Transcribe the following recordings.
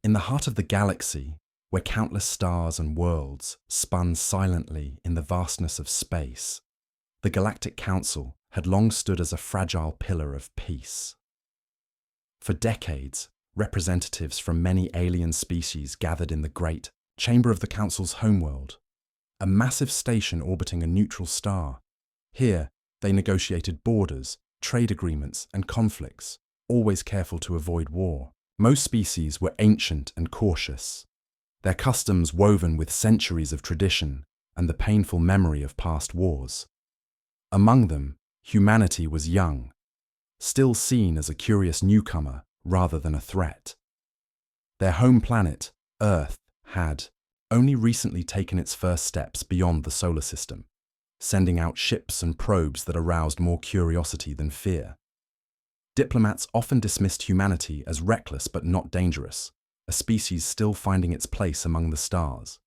In the heart of the galaxy, where countless stars and worlds spun silently in the vastness of space, the Galactic Council had long stood as a fragile pillar of peace. For decades, representatives from many alien species gathered in the great chamber of the Council's homeworld, a massive station orbiting a neutral star. Here, they negotiated borders, trade agreements, and conflicts, always careful to avoid war. Most species were ancient and cautious, their customs woven with centuries of tradition and the painful memory of past wars. Among them, humanity was young, still seen as a curious newcomer rather than a threat. Their home planet, Earth, had only recently taken its first steps beyond the solar system, sending out ships and probes that aroused more curiosity than fear. Diplomats often dismissed humanity as reckless but not dangerous, a species still finding its place among the stars.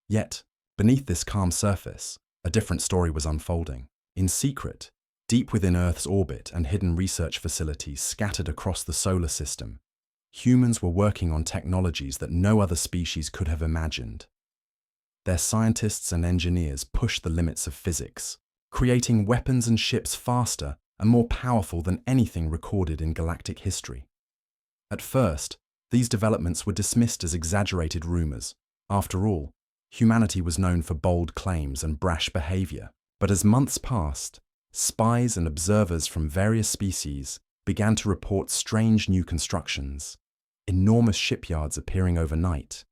Yet, beneath this calm surface, a different story was unfolding. In secret, deep within Earth's orbit and hidden research facilities scattered across the solar system, humans were working on technologies that no other species could have imagined. Their scientists and engineers pushed the limits of physics, creating weapons and ships faster and more powerful than anything recorded in galactic history. At first, these developments were dismissed as exaggerated rumors. After all, humanity was known for bold claims and brash behavior. But as months passed, spies and observers from various species began to report strange new constructions, enormous shipyards appearing overnight,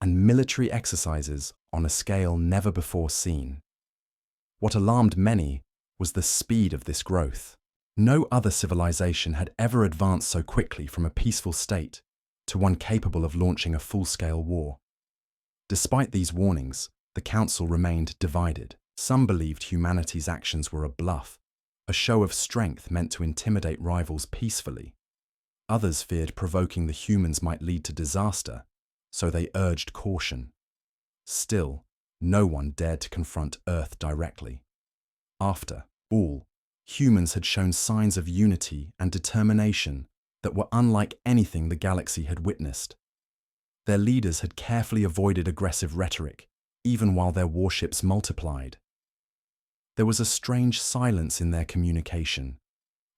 and military exercises on a scale never before seen. What alarmed many was the speed of this growth. No other civilization had ever advanced so quickly from a peaceful state to one capable of launching a full-scale war. Despite these warnings, the Council remained divided. Some believed humanity's actions were a bluff, a show of strength meant to intimidate rivals peacefully. Others feared provoking the humans might lead to disaster, so they urged caution. Still, no one dared to confront Earth directly. After all, humans had shown signs of unity and determination that were unlike anything the galaxy had witnessed. Their leaders had carefully avoided aggressive rhetoric, even while their warships multiplied. There was a strange silence in their communication.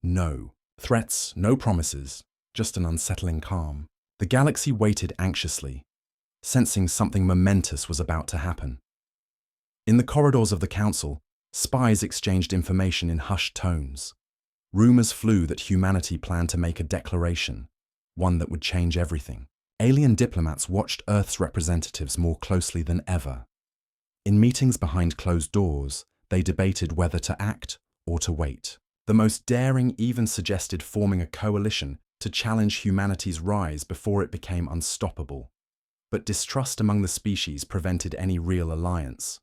No threats, no promises, just an unsettling calm. The galaxy waited anxiously, sensing something momentous was about to happen. In the corridors of the Council, spies exchanged information in hushed tones. Rumors flew that humanity planned to make a declaration, one that would change everything. Alien diplomats watched Earth's representatives more closely than ever. In meetings behind closed doors, they debated whether to act or to wait. The most daring even suggested forming a coalition to challenge humanity's rise before it became unstoppable. But distrust among the species prevented any real alliance.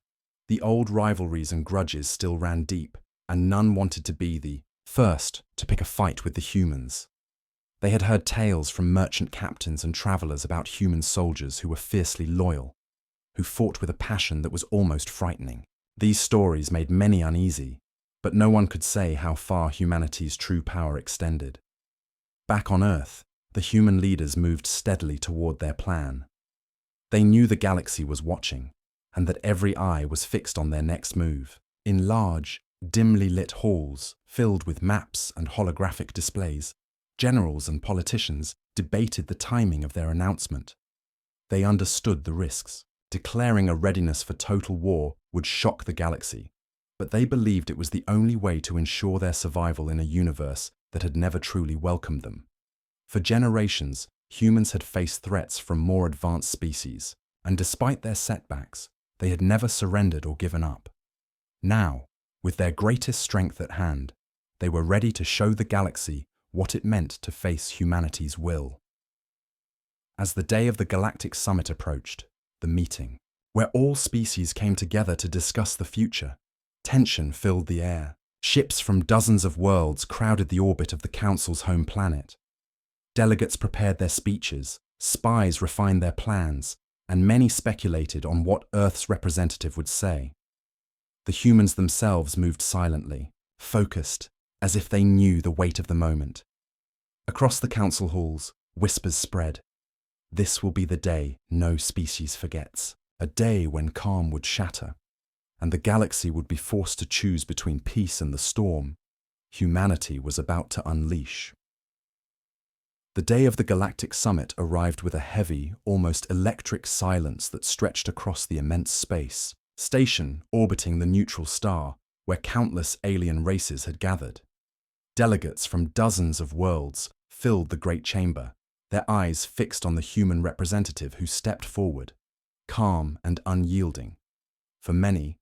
The old rivalries and grudges still ran deep, and none wanted to be the first to pick a fight with the humans. They had heard tales from merchant captains and travelers about human soldiers who were fiercely loyal, who fought with a passion that was almost frightening. These stories made many uneasy, but no one could say how far humanity's true power extended. Back on Earth, the human leaders moved steadily toward their plan. They knew the galaxy was watching, and that every eye was fixed on their next move. In large, dimly lit halls, filled with maps and holographic displays, generals and politicians debated the timing of their announcement. They understood the risks. Declaring a readiness for total war would shock the galaxy, but they believed it was the only way to ensure their survival in a universe that had never truly welcomed them. For generations, humans had faced threats from more advanced species, and despite their setbacks, they had never surrendered or given up. Now, with their greatest strength at hand, they were ready to show the galaxy what it meant to face humanity's will. As the day of the Galactic Summit approached, the meeting, where all species came together to discuss the future, tension filled the air. Ships from dozens of worlds crowded the orbit of the Council's home planet. Delegates prepared their speeches, spies refined their plans, and many speculated on what Earth's representative would say. The humans themselves moved silently, focused, as if they knew the weight of the moment. Across the council halls, whispers spread. This will be the day no species forgets, a day when calm would shatter, and the galaxy would be forced to choose between peace and the storm humanity was about to unleash. The day of the Galactic Summit arrived with a heavy, almost electric silence that stretched across the immense space station orbiting the neutral star where countless alien races had gathered. Delegates from dozens of worlds filled the great chamber, their eyes fixed on the human representative who stepped forward, calm and unyielding. For many,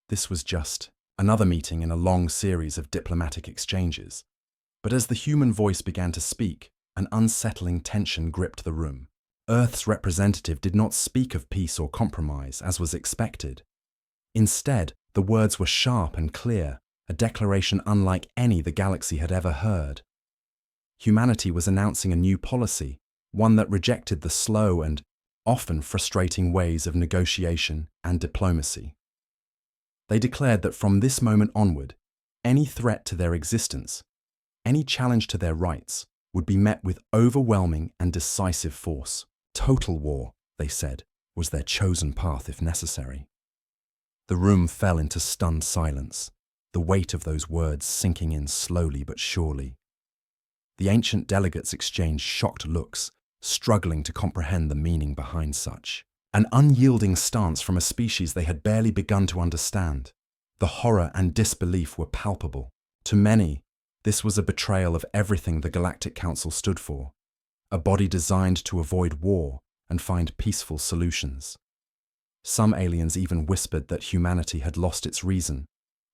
this was just another meeting in a long series of diplomatic exchanges. But as the human voice began to speak, an unsettling tension gripped the room. Earth's representative did not speak of peace or compromise, as was expected. Instead, the words were sharp and clear, a declaration unlike any the galaxy had ever heard. Humanity was announcing a new policy, one that rejected the slow and often frustrating ways of negotiation and diplomacy. They declared that from this moment onward, any threat to their existence, any challenge to their rights, would be met with overwhelming and decisive force. Total war, they said, was their chosen path if necessary. The room fell into stunned silence, the weight of those words sinking in slowly but surely. The ancient delegates exchanged shocked looks, struggling to comprehend the meaning behind such an unyielding stance from a species they had barely begun to understand. The horror and disbelief were palpable. To many, this was a betrayal of everything the Galactic Council stood for, a body designed to avoid war and find peaceful solutions. Some aliens even whispered that humanity had lost its reason,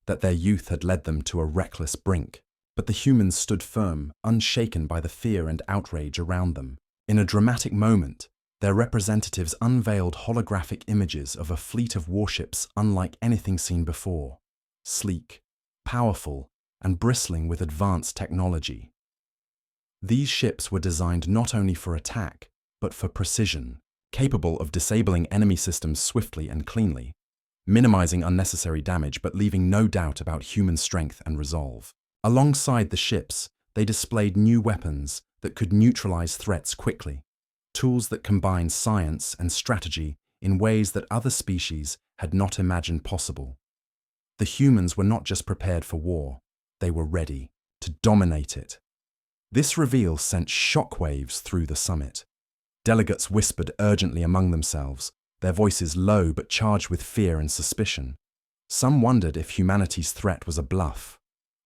that their youth had led them to a reckless brink. But the humans stood firm, unshaken by the fear and outrage around them. In a dramatic moment, their representatives unveiled holographic images of a fleet of warships unlike anything seen before, sleek, powerful, and bristling with advanced technology. These ships were designed not only for attack, but for precision, capable of disabling enemy systems swiftly and cleanly, minimizing unnecessary damage but leaving no doubt about human strength and resolve. Alongside the ships, they displayed new weapons that could neutralize threats quickly, tools that combined science and strategy in ways that other species had not imagined possible. The humans were not just prepared for war, they were ready to dominate it. This reveal sent shockwaves through the summit. Delegates whispered urgently among themselves, their voices low but charged with fear and suspicion. Some wondered if humanity's threat was a bluff,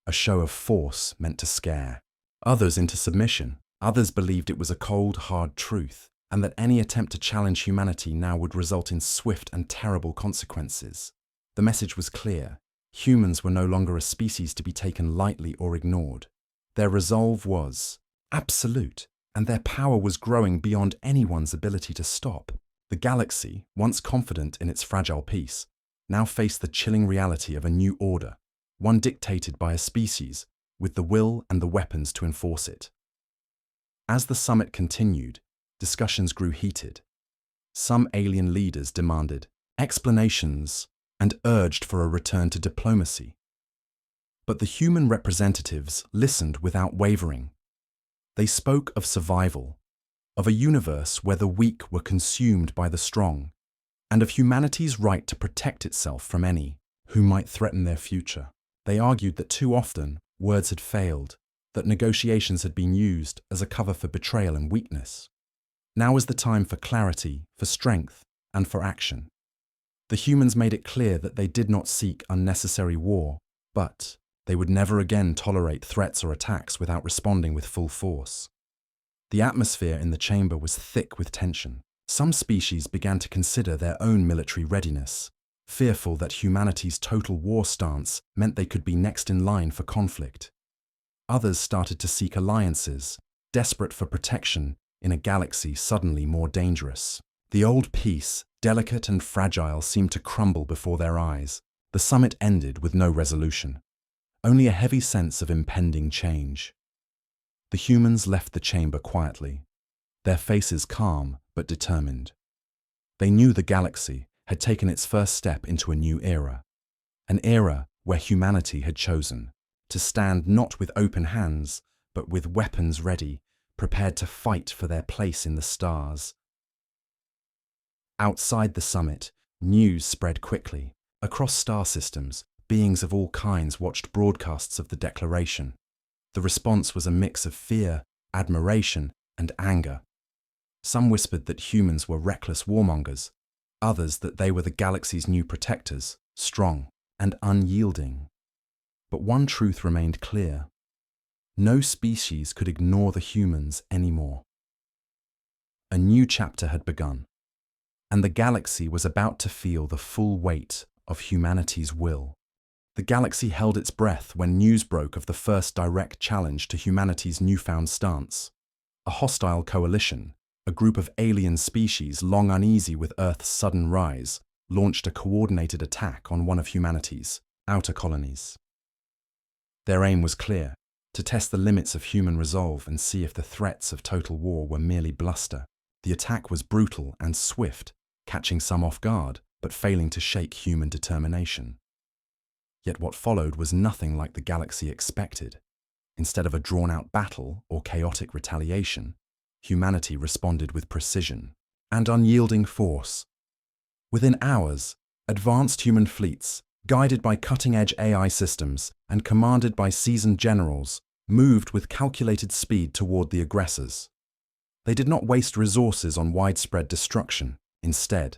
a show of force meant to scare others into submission. Others believed it was a cold, hard truth, and that any attempt to challenge humanity now would result in swift and terrible consequences. The message was clear. Humans were no longer a species to be taken lightly or ignored. Their resolve was absolute, and their power was growing beyond anyone's ability to stop. The galaxy, once confident in its fragile peace, now faced the chilling reality of a new order, one dictated by a species with the will and the weapons to enforce it. As the summit continued, discussions grew heated. Some alien leaders demanded explanations and urged for a return to diplomacy. But the human representatives listened without wavering. They spoke of survival, of a universe where the weak were consumed by the strong, and of humanity's right to protect itself from any who might threaten their future. They argued that too often words had failed, that negotiations had been used as a cover for betrayal and weakness. Now was the time for clarity, for strength, and for action. The humans made it clear that they did not seek unnecessary war, but they would never again tolerate threats or attacks without responding with full force. The atmosphere in the chamber was thick with tension. Some species began to consider their own military readiness, fearful that humanity's total war stance meant they could be next in line for conflict. Others started to seek alliances, desperate for protection in a galaxy suddenly more dangerous. The old peace, delicate and fragile, seemed to crumble before their eyes. The summit ended with no resolution, only a heavy sense of impending change. The humans left the chamber quietly, their faces calm but determined. They knew the galaxy had taken its first step into a new era, an era where humanity had chosen to stand not with open hands, but with weapons ready, prepared to fight for their place in the stars. Outside the summit, news spread quickly. Across star systems, beings of all kinds watched broadcasts of the declaration. The response was a mix of fear, admiration, and anger. Some whispered that humans were reckless warmongers, others that they were the galaxy's new protectors, strong and unyielding. But one truth remained clear. No species could ignore the humans anymore. A new chapter had begun, and the galaxy was about to feel the full weight of humanity's will. The galaxy held its breath when news broke of the first direct challenge to humanity's newfound stance. A hostile coalition, a group of alien species long uneasy with Earth's sudden rise, launched a coordinated attack on one of humanity's outer colonies. Their aim was clear: to test the limits of human resolve and see if the threats of total war were merely bluster. The attack was brutal and swift, catching some off guard, but failing to shake human determination. Yet what followed was nothing like the galaxy expected. Instead of a drawn-out battle or chaotic retaliation, humanity responded with precision and unyielding force. Within hours, advanced human fleets, guided by cutting-edge AI systems and commanded by seasoned generals, moved with calculated speed toward the aggressors. They did not waste resources on widespread destruction. Instead,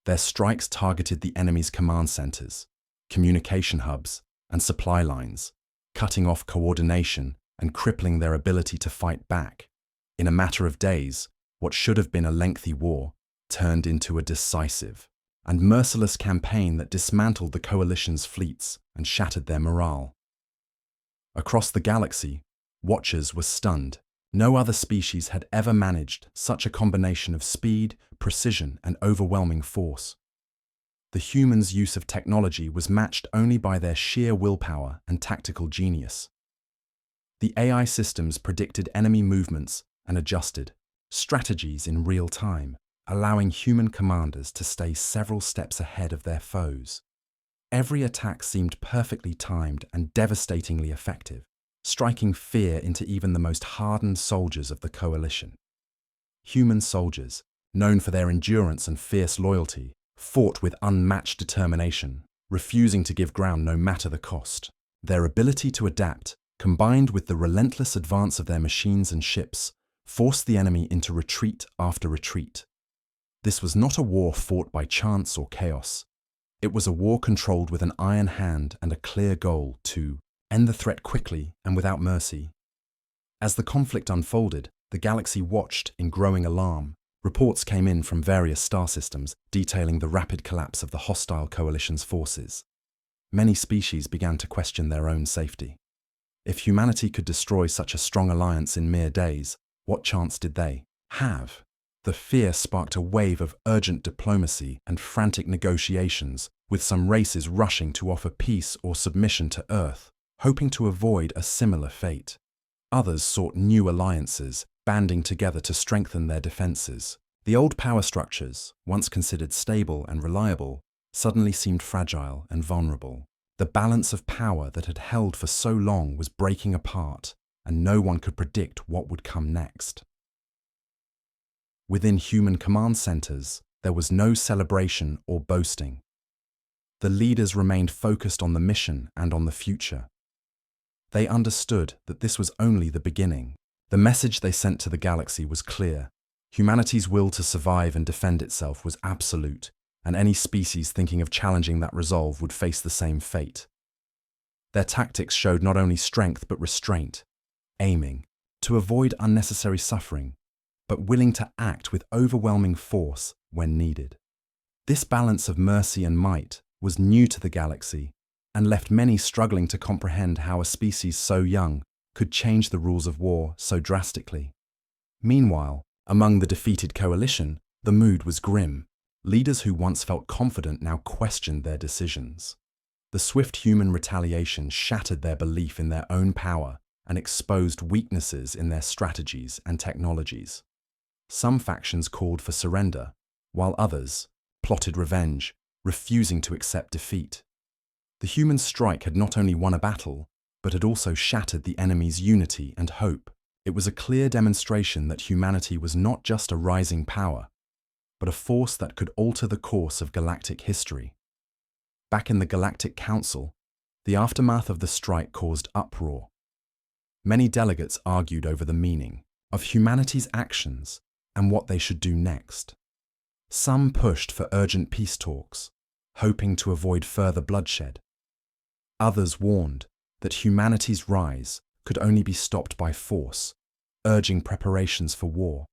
their strikes targeted the enemy's command centers, communication hubs, and supply lines, cutting off coordination and crippling their ability to fight back. In a matter of days, what should have been a lengthy war turned into a decisive and merciless campaign that dismantled the coalition's fleets and shattered their morale. Across the galaxy, watchers were stunned. No other species had ever managed such a combination of speed, precision, and overwhelming force. The humans' use of technology was matched only by their sheer willpower and tactical genius. The AI systems predicted enemy movements and adjusted strategies in real time, allowing human commanders to stay several steps ahead of their foes. Every attack seemed perfectly timed and devastatingly effective, striking fear into even the most hardened soldiers of the coalition. Human soldiers, known for their endurance and fierce loyalty, fought with unmatched determination, refusing to give ground no matter the cost. Their ability to adapt, combined with the relentless advance of their machines and ships, forced the enemy into retreat after retreat. This was not a war fought by chance or chaos. It was a war controlled with an iron hand and a clear goal to end the threat quickly and without mercy. As the conflict unfolded, the galaxy watched in growing alarm. Reports came in from various star systems detailing the rapid collapse of the hostile coalition's forces. Many species began to question their own safety. If humanity could destroy such a strong alliance in mere days, what chance did they have? The fear sparked a wave of urgent diplomacy and frantic negotiations, with some races rushing to offer peace or submission to Earth, hoping to avoid a similar fate. Others sought new alliances, banding together to strengthen their defenses. The old power structures, once considered stable and reliable, suddenly seemed fragile and vulnerable. The balance of power that had held for so long was breaking apart, and no one could predict what would come next. Within human command centers, there was no celebration or boasting. The leaders remained focused on the mission and on the future. They understood that this was only the beginning. The message they sent to the galaxy was clear. Humanity's will to survive and defend itself was absolute, and any species thinking of challenging that resolve would face the same fate. Their tactics showed not only strength but restraint, aiming to avoid unnecessary suffering, but willing to act with overwhelming force when needed. This balance of mercy and might was new to the galaxy and left many struggling to comprehend how a species so young could change the rules of war so drastically. Meanwhile, among the defeated coalition, the mood was grim. Leaders who once felt confident now questioned their decisions. The swift human retaliation shattered their belief in their own power and exposed weaknesses in their strategies and technologies. Some factions called for surrender, while others plotted revenge, refusing to accept defeat. The human strike had not only won a battle, but had also shattered the enemy's unity and hope. It was a clear demonstration that humanity was not just a rising power, but a force that could alter the course of galactic history. Back in the Galactic Council, the aftermath of the strike caused uproar. Many delegates argued over the meaning of humanity's actions and what they should do next. Some pushed for urgent peace talks, hoping to avoid further bloodshed. Others warned that humanity's rise could only be stopped by force, urging preparations for war.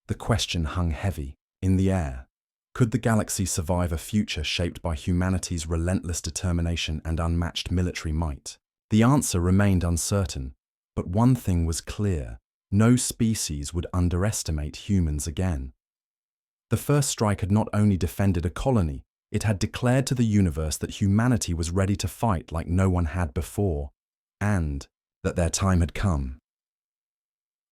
The question hung heavy in the air. Could the galaxy survive a future shaped by humanity's relentless determination and unmatched military might? The answer remained uncertain, but one thing was clear: no species would underestimate humans again. The first strike had not only defended a colony, it had declared to the universe that humanity was ready to fight like no one had before, and that their time had come.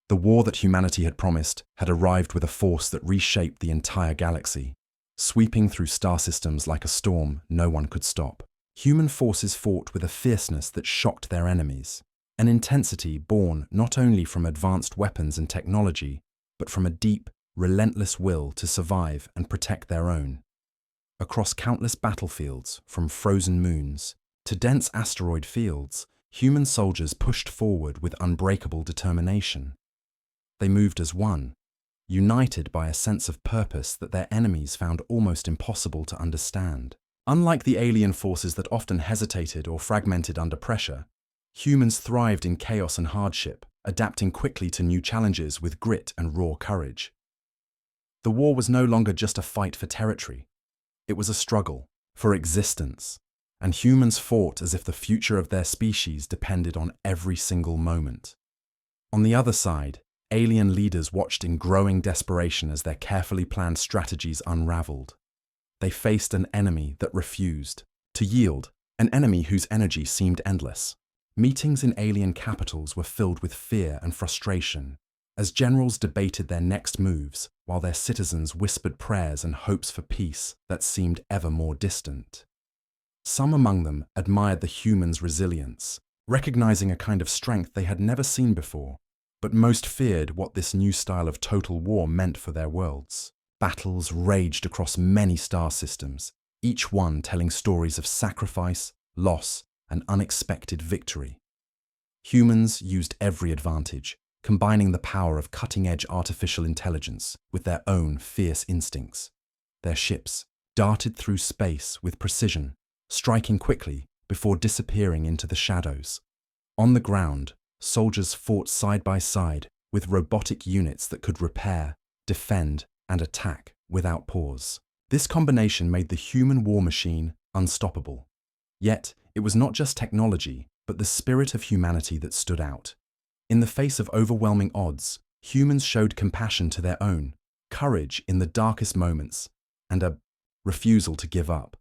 The war that humanity had promised had arrived with a force that reshaped the entire galaxy, sweeping through star systems like a storm no one could stop. Human forces fought with a fierceness that shocked their enemies, an intensity born not only from advanced weapons and technology, but from a deep, relentless will to survive and protect their own. Across countless battlefields, from frozen moons to dense asteroid fields, human soldiers pushed forward with unbreakable determination. They moved as one, united by a sense of purpose that their enemies found almost impossible to understand. Unlike the alien forces that often hesitated or fragmented under pressure, humans thrived in chaos and hardship, adapting quickly to new challenges with grit and raw courage. The war was no longer just a fight for territory. It was a struggle for existence, and humans fought as if the future of their species depended on every single moment. On the other side, alien leaders watched in growing desperation as their carefully planned strategies unraveled. They faced an enemy that refused to yield, an enemy whose energy seemed endless. Meetings in alien capitals were filled with fear and frustration, as generals debated their next moves while their citizens whispered prayers and hopes for peace that seemed ever more distant. Some among them admired the humans' resilience, recognizing a kind of strength they had never seen before, but most feared what this new style of total war meant for their worlds. Battles raged across many star systems, each one telling stories of sacrifice, loss, and unexpected victory. Humans used every advantage, combining the power of cutting-edge artificial intelligence with their own fierce instincts. Their ships darted through space with precision, striking quickly before disappearing into the shadows. On the ground, soldiers fought side by side with robotic units that could repair, defend, and attack without pause. This combination made the human war machine unstoppable. Yet, it was not just technology, but the spirit of humanity that stood out. In the face of overwhelming odds, humans showed compassion to their own, courage in the darkest moments, and a refusal to give up.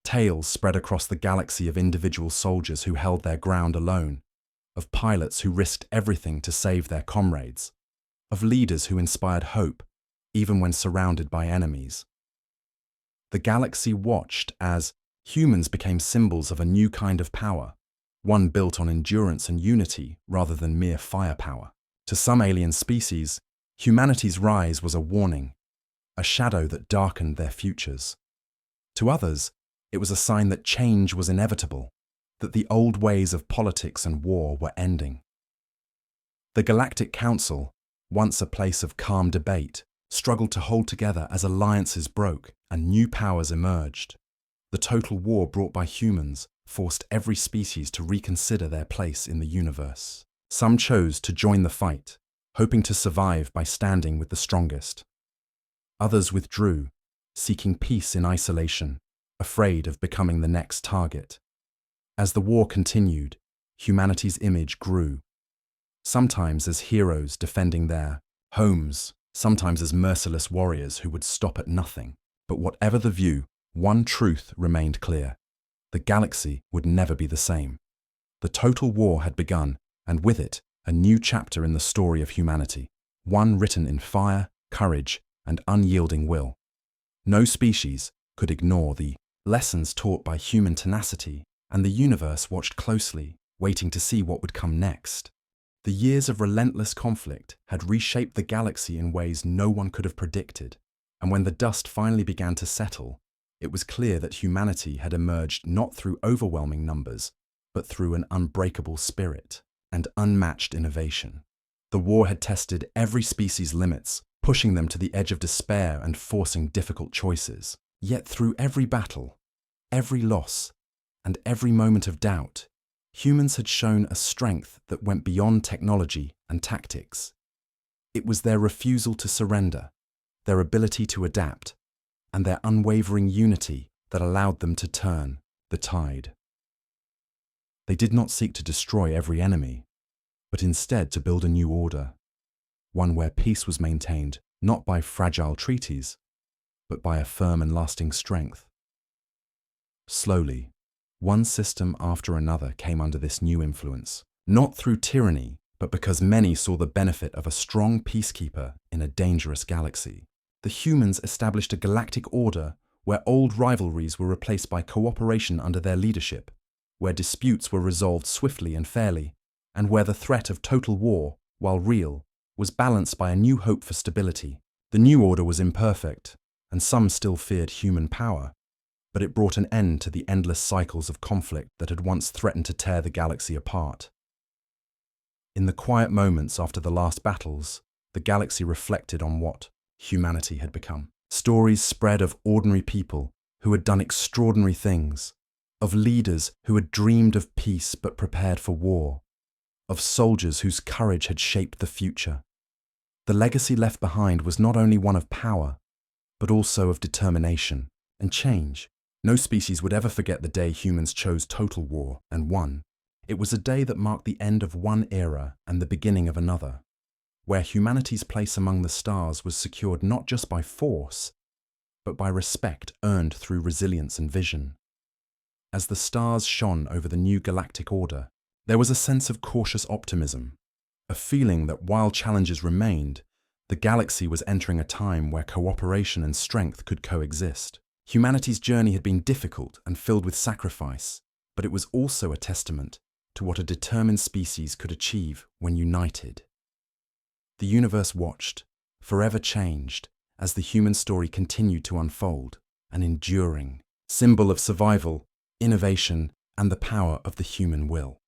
Tales spread across the galaxy of individual soldiers who held their ground alone, of pilots who risked everything to save their comrades, of leaders who inspired hope, even when surrounded by enemies. The galaxy watched as humans became symbols of a new kind of power, one built on endurance and unity rather than mere firepower. To some alien species, humanity's rise was a warning, a shadow that darkened their futures. To others, it was a sign that change was inevitable, that the old ways of politics and war were ending. The Galactic Council, once a place of calm debate, struggled to hold together as alliances broke and new powers emerged. The total war brought by humans forced every species to reconsider their place in the universe. Some chose to join the fight, hoping to survive by standing with the strongest. Others withdrew, seeking peace in isolation, afraid of becoming the next target. As the war continued, humanity's image grew, sometimes as heroes defending their homes, sometimes as merciless warriors who would stop at nothing. But whatever the view, one truth remained clear. The galaxy would never be the same. The total war had begun, and with it, a new chapter in the story of humanity, one written in fire, courage, and unyielding will. No species could ignore the lessons taught by human tenacity, and the universe watched closely, waiting to see what would come next. The years of relentless conflict had reshaped the galaxy in ways no one could have predicted, And when the dust finally began to settle, it was clear that humanity had emerged not through overwhelming numbers, but through an unbreakable spirit and unmatched innovation. The war had tested every species' limits, pushing them to the edge of despair and forcing difficult choices. Yet through every battle, every loss, and every moment of doubt, humans had shown a strength that went beyond technology and tactics. It was their refusal to surrender, their ability to adapt, and their unwavering unity that allowed them to turn the tide. They did not seek to destroy every enemy, but instead to build a new order, one where peace was maintained not by fragile treaties, but by a firm and lasting strength. Slowly, one system after another came under this new influence, not through tyranny, but because many saw the benefit of a strong peacekeeper in a dangerous galaxy. The humans established a galactic order where old rivalries were replaced by cooperation under their leadership, where disputes were resolved swiftly and fairly, and where the threat of total war, while real, was balanced by a new hope for stability. The new order was imperfect, and some still feared human power, but it brought an end to the endless cycles of conflict that had once threatened to tear the galaxy apart. In the quiet moments after the last battles, the galaxy reflected on what humanity had become. Stories spread of ordinary people who had done extraordinary things, of leaders who had dreamed of peace but prepared for war, of soldiers whose courage had shaped the future. The legacy left behind was not only one of power, but also of determination and change. No species would ever forget the day humans chose total war and won. It was a day that marked the end of one era and the beginning of another, where humanity's place among the stars was secured not just by force, but by respect earned through resilience and vision. As the stars shone over the new galactic order, there was a sense of cautious optimism, a feeling that while challenges remained, the galaxy was entering a time where cooperation and strength could coexist. Humanity's journey had been difficult and filled with sacrifice, but it was also a testament to what a determined species could achieve when united. The universe watched, forever changed, as the human story continued to unfold, an enduring symbol of survival, innovation, and the power of the human will.